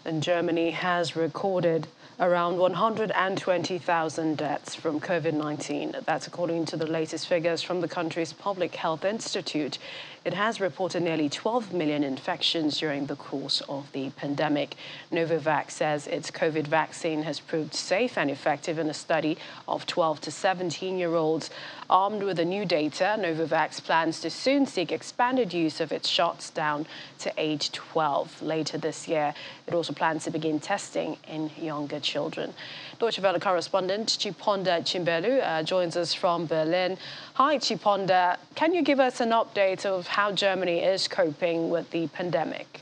And Germany has recorded around 120,000 deaths from COVID-19. That's according to the latest figures from the country's Public Health Institute. It has reported nearly 12 million infections during the course of the pandemic. Novavax says its COVID vaccine has proved safe and effective in a study of 12 to 17-year-olds. Armed with the new data, Novavax plans to soon seek expanded use of its shots down to age 12 later this year. It also plans to begin testing in younger children. Deutsche Welle correspondent Chiponda Chimbelu joins us from Berlin. Hi, Chiponda. Can you give us an update of how Germany is coping with the pandemic?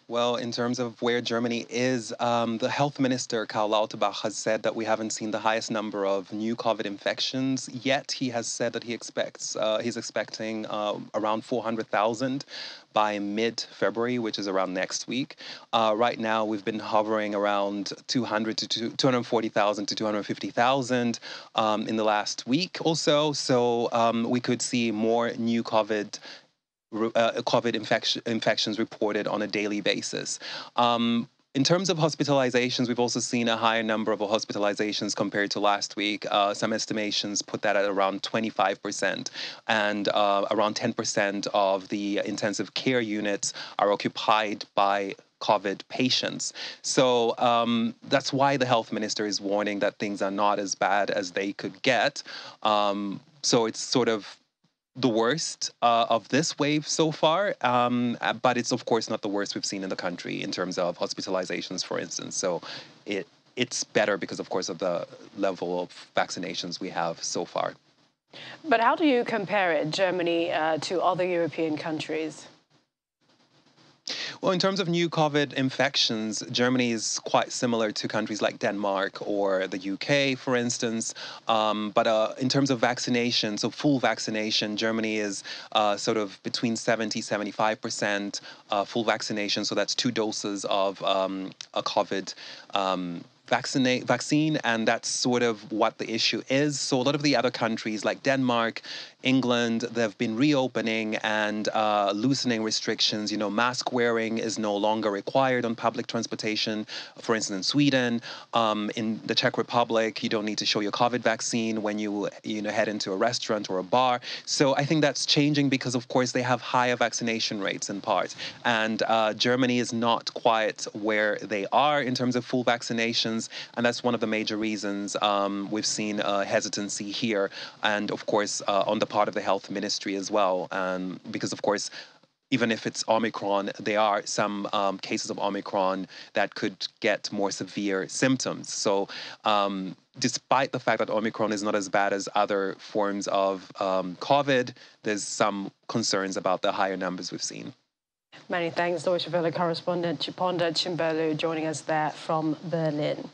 Well, in terms of where Germany is, the health minister, Karl Lauterbach, has said that we haven't seen the highest number of new COVID infections yet. He has said that he's expecting around 400,000 by mid-February, which is around next week. Right now, we've been hovering around 240,000 to 250,000 in the last week or so. So we could see more new COVID infections reported on a daily basis. In terms of hospitalizations, we've also seen a higher number of hospitalizations compared to last week. Some estimations put that at around 25%, and around 10% of the intensive care units are occupied by COVID patients. So that's why the health minister is warning that things are not as bad as they could get. So it's sort of the worst of this wave so far, but it's of course not the worst we've seen in the country in terms of hospitalizations, for instance. So it's better because, of course, of the level of vaccinations we have so far. But how do you compare it, Germany, to other European countries? Well, in terms of new COVID infections, Germany is quite similar to countries like Denmark or the UK, for instance. But in terms of vaccination, so full vaccination, Germany is sort of between 70-75% full vaccination. So that's 2 doses of a COVID vaccine, and that's sort of what the issue is. So a lot of the other countries like Denmark, England, they've been reopening and loosening restrictions. You know, mask wearing is no longer required on public transportation. For instance, in Sweden, in the Czech Republic, you don't need to show your COVID vaccine when you head into a restaurant or a bar. So I think that's changing because, of course, they have higher vaccination rates in part. And Germany is not quite where they are in terms of full vaccinations. And that's one of the major reasons we've seen hesitancy here. And of course, on the part of the health ministry as well, because of course, even if it's Omicron, there are some cases of Omicron that could get more severe symptoms. So despite the fact that Omicron is not as bad as other forms of COVID, there's some concerns about the higher numbers we've seen. Many thanks, Deutsche Welle correspondent Chiponda Chimbelu joining us there from Berlin.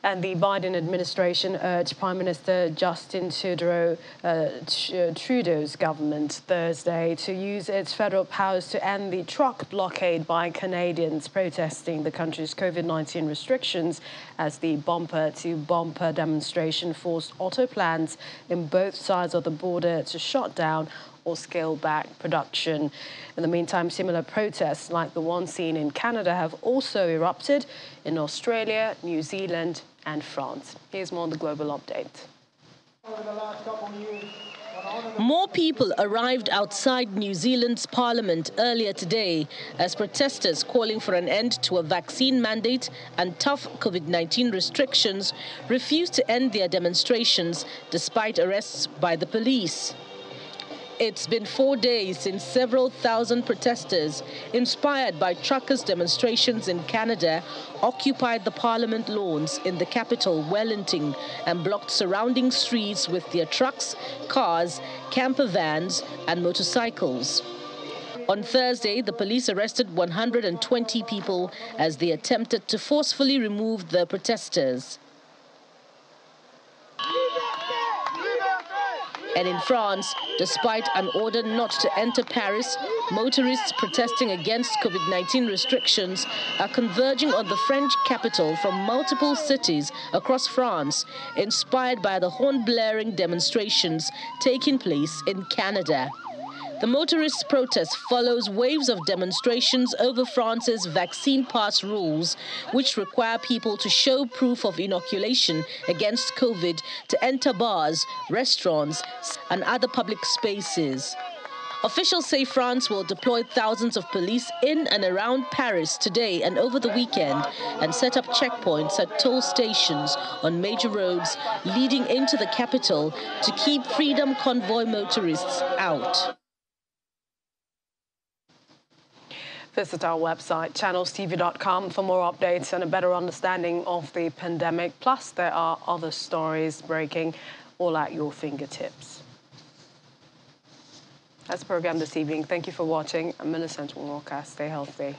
And the Biden administration urged Prime Minister Justin Trudeau's government Thursday to use its federal powers to end the truck blockade by Canadians protesting the country's COVID-19 restrictions as the bumper-to-bumper demonstration forced auto plants in both sides of the border to shut down or scale back production. In the meantime, similar protests like the one seen in Canada have also erupted in Australia, New Zealand and France. Here's more on the global update. More people arrived outside New Zealand's parliament earlier today as protesters calling for an end to a vaccine mandate and tough COVID-19 restrictions refused to end their demonstrations despite arrests by the police. It's been 4 days since several thousand protesters, inspired by truckers' demonstrations in Canada, occupied the Parliament lawns in the capital, Wellington, and blocked surrounding streets with their trucks, cars, camper vans, and motorcycles. On Thursday, the police arrested 120 people as they attempted to forcefully remove the protesters. And in France, despite an order not to enter Paris, motorists protesting against COVID-19 restrictions are converging on the French capital from multiple cities across France, inspired by the horn-blaring demonstrations taking place in Canada. The motorists' protest follows waves of demonstrations over France's vaccine pass rules, which require people to show proof of inoculation against COVID to enter bars, restaurants, and other public spaces. Officials say France will deploy thousands of police in and around Paris today and over the weekend and set up checkpoints at toll stations on major roads leading into the capital to keep Freedom Convoy motorists out. Visit our website, channelstv.com, for more updates and a better understanding of the pandemic. Plus, there are other stories breaking all at your fingertips. That's the program this evening. Thank you for watching. I'm Millicent Walker. Stay healthy.